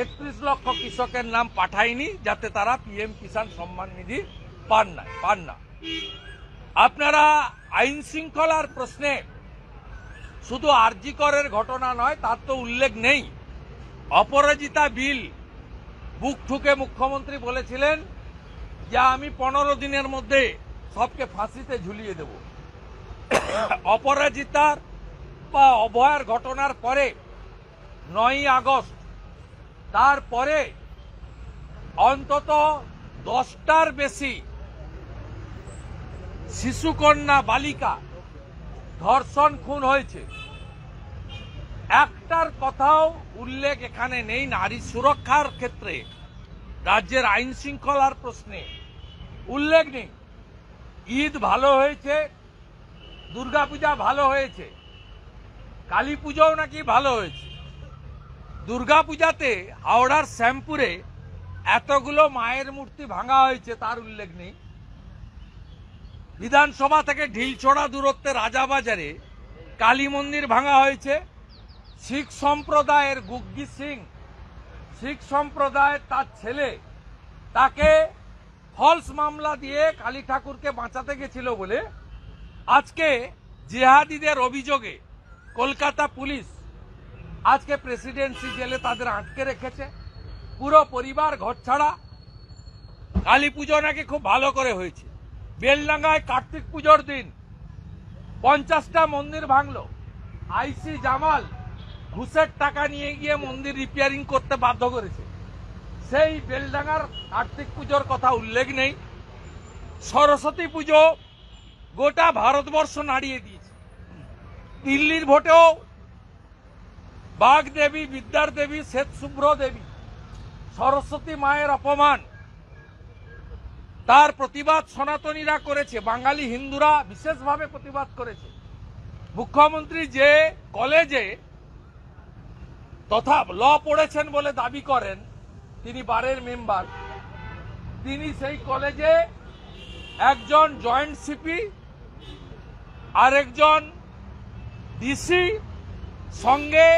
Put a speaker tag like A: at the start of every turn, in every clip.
A: 31 লক্ষ কৃষকের নাম পাঠায়নি যাতে তারা পিএম কিষাণ সম্মান নিধি পান না। আপনারা আইন শৃঙ্খলার প্রশ্নে শুধু আরজি করের ঘটনা নয়, তার তো উল্লেখ নেই। অপরাজিতা বিল বুক ঠুকে মুখ্যমন্ত্রী বলেছিলেন যে আমি 15 দিনের মধ্যে সবকে ফাঁসিতে ঝুলিয়ে দেব। অপরাজিতার বা অভয়ার ঘটনার পরে 9ই আগস্ট, তারপরে অন্তত 10টার বেশি শিশুকন্যা বালিকা ধর্ষণ খুন হয়েছে। একটার কথাও উল্লেখ এখানে নেই নারী সুরক্ষার ক্ষেত্রে, রাজ্যের আইন শৃঙ্খলার প্রশ্নে উল্লেখ নেই। ঈদ ভালো হয়েছে, দুর্গাপূজা ভালো হয়েছে, কালী পুজোও নাকি ভালো হয়েছে। দুর্গাপূজাতে হাওড়ার শ্যামপুরে এতগুলো মায়ের মূর্তি ভাঙা হয়েছে তার উল্লেখ নেই। বিধানসভা থেকে ঢিলছোড়া দূরত্বে রাজাবাজারে কালী মন্দির ভাঙা হয়েছে। শিখ সম্প্রদায়ের গুগ্গি সিং, শিখ সম্প্রদায়ের তার ছেলে, তাকে ফলস মামলা দিয়ে কালী ঠাকুরকে বাঁচাতে গেছিল বলে আজকে জিহাদিদের অভিযোগে কলকাতা পুলিশ আজকে প্রেসিডেন্সি জেলে তাদের আটকে রেখেছে। পুরো পরিবার ঘরছাড়া। কালী পুজো নাকি খুব ভালো করে হয়েছে। বেলডাঙ্গায় কার্তিক পুজোর দিন 50টা মন্দির ভাঙলো। আইসি জামাল ঘুষের টাকা নিয়ে গিয়ে মন্দির রিপেয়ারিং করতে বাধ্য করেছে। সেই বেলডাঙ্গার কার্তিক পুজোর কথা উল্লেখ নেই। সরস্বতী পুজো গোটা ভারতবর্ষ নাড়িয়ে দিয়েছে। দিল্লির ভোটেও বাঘ দেবী, বিদ্যার দেবী, শ্বেত শুভ্র দেবী, সরস্বতী মায়ের অপমান, তার প্রতিবাদ সনাতনীরা করেছে, বাঙালি হিন্দুরা বিশেষভাবে প্রতিবাদ করেছে। মুখ্যমন্ত্রী যে কলেজে তথা ল পড়েছেন বলে দাবি করেন, তিনি বারের মেম্বার, তিনি সেই কলেজে একজন জয়েন্ট সিপি আর একজন ডিসি সঙ্গে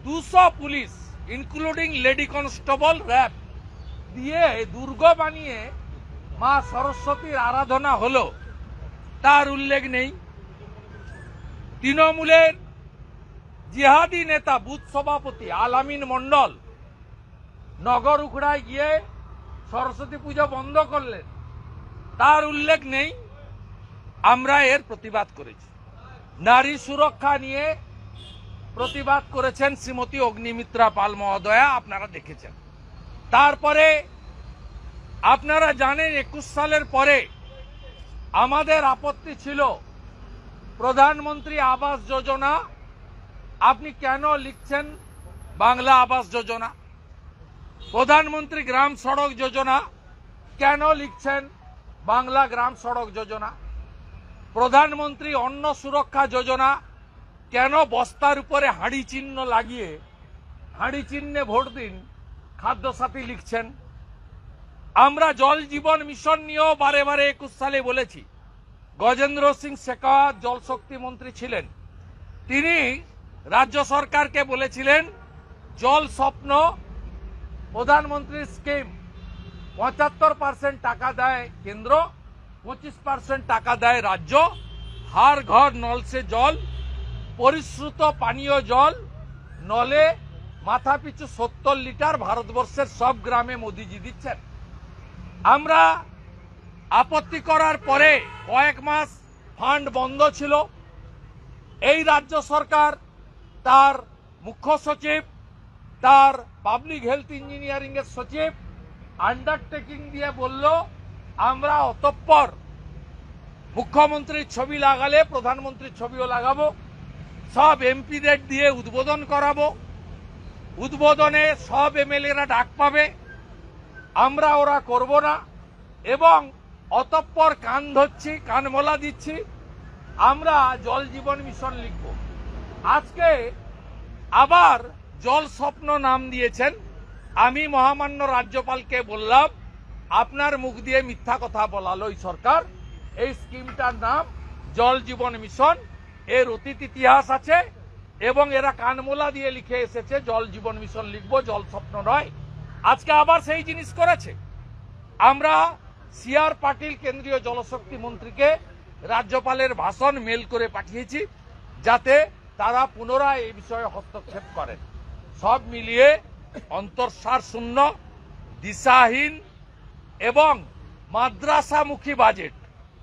A: 200 police including lady constable RAB দিয়ে দুর্গ বানিয়ে মা সরস্বতীর আরাধনা হলো, তার উল্লেখ নেই। তৃণমূলের জিহাদি নেতা বুথ সভাপতি আলামিন মন্ডল নগর উখড়ায় গিয়ে সরস্বতী পুজো বন্ধ করলেন, তার উল্লেখ নেই। আমরা এর প্রতিবাদ করেছি। নারী সুরক্ষা নিয়ে প্রতিবাদ করেছেন শ্রীমতী অগ্নিমিত্রা পাল মহোদয়া, আপনারা দেখেছেন। তারপরে আপনারা জানেন 21 সালের পরে আমাদের আপত্তি ছিল প্রধানমন্ত্রী আবাস যোজনা, আপনি কেন লিখছেন বাংলা আবাস যোজনা? প্রধানমন্ত্রী গ্রাম সড়ক যোজনা কেন লিখছেন বাংলা গ্রাম সড়ক যোজনা? প্রধানমন্ত্রী অন্ন সুরক্ষা যোজনা কেন বস্তার উপরে হাঁড়ি চিহ্ন লাগিয়ে হাঁড়ি চিহ্নে ভোট দিন খাদ্যসাথী লিখছেন? আমরা জল জীবন মিশন নিয়েও বারে বারে 21 সালে বলেছি। গজেন্দ্র সিং শেখাওয়াত জল শক্তি মন্ত্রী ছিলেন, তিনি রাজ্য সরকারকে বলেছিলেন জল স্বপ্ন প্রধানমন্ত্রীর স্কিম 75% টাকা দেয় কেন্দ্র, 25% টাকা দেয় রাজ্য। হার ঘর নল সে জল, পরিশ্রুত পানীয় জল নলে মাথাপিছু 70 লিটার ভারতবর্ষের সব গ্রামে মোদিজি দিচ্ছেন। আমরা আপত্তি করার পরে কয়েক মাস ফান্ড বন্ধ ছিল। এই রাজ্য সরকার তার মুখ্য সচিব, তার পাবলিক হেলথ ইঞ্জিনিয়ারিং এর সচিব আন্ডারটেকিং দিয়ে বলল আমরা অতঃপর মুখ্যমন্ত্রীর ছবি লাগালে প্রধানমন্ত্রীর ছবিও লাগাবো, সব এমপিদের দিয়ে উদ্বোধন করাবো, উদ্বোধনে সব এমএলএরা ডাক পাবে, আমরা ওরা করব না, এবং অতঃপর কান ধরছি, কানমোলা দিচ্ছি, আমরা জল জীবন মিশন লিখব। আজকে আবার জল স্বপ্ন নাম দিয়েছেন। আমি মহামান্য রাজ্যপালকে বললাম আপনার মুখ দিয়ে মিথ্যা কথা বলালো এই সরকার। এই স্কিমটার নাম জল জীবন মিশন, এর অতীত ইতিহাস আছে, এবং এরা কানমোলা দিয়ে লিখে এসেছে জল জীবন মিশন লিখবো, জল স্বপ্ন নয়। আজকে আবার সেই জিনিস করেছে। আমরা সিআর পাটিল কেন্দ্রীয় জলশক্তি মন্ত্রীকে রাজ্যপালের ভাষণ মেল করে পাঠিয়েছি যাতে তারা পুনরায় এই বিষয়ে হস্তক্ষেপ করেন। সব মিলিয়ে অন্তঃসার শূন্য, দিশাহীন এবং মাদ্রাসামুখী বাজেট